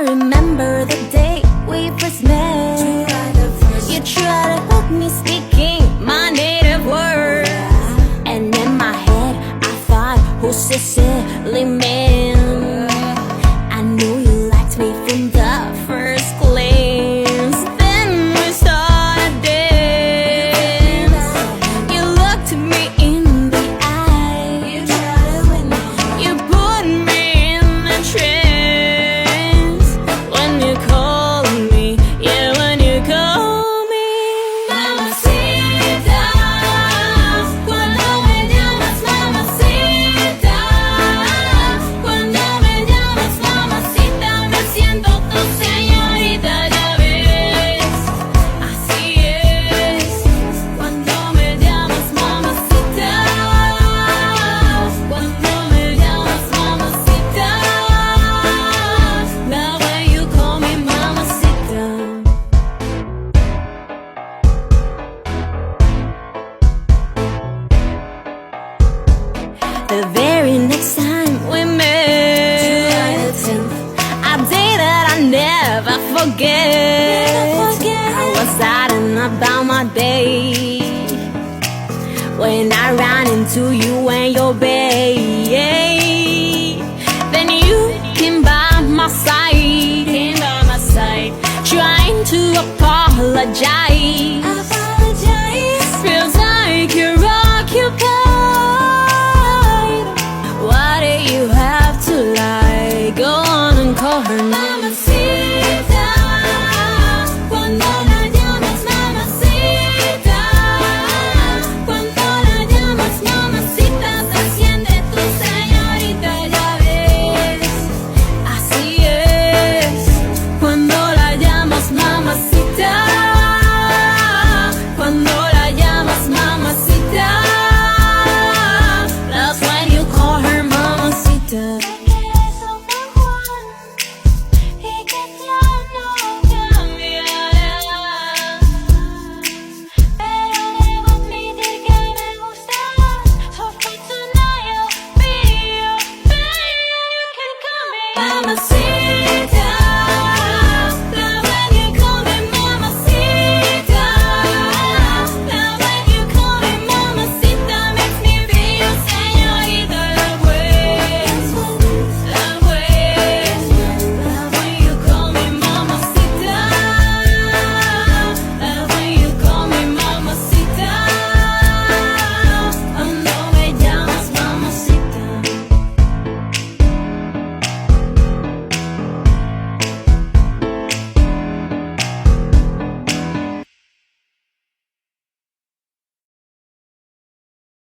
remember the day we first met. You tried to hook me speaking my native word, and in my head I thought, who's this silly man? I knew you liked me from the first glance. Then we started dance. You looked me in the eye. You put me in a trance. When you called me, yeah, when you called me, mamacita. Cuando me llamas, mamacita. Cuando me llamas, mamacita, me siento tu señorita, ya ves. Así es. Cuando me llamas, mamacita. Cuando me llamas, mamacita. The way you call me mamacita. The very next time we met, July the 10th, a day that I never forget. I was out and about my day when I ran into you and your babe. Then you came by my side, trying to apologize.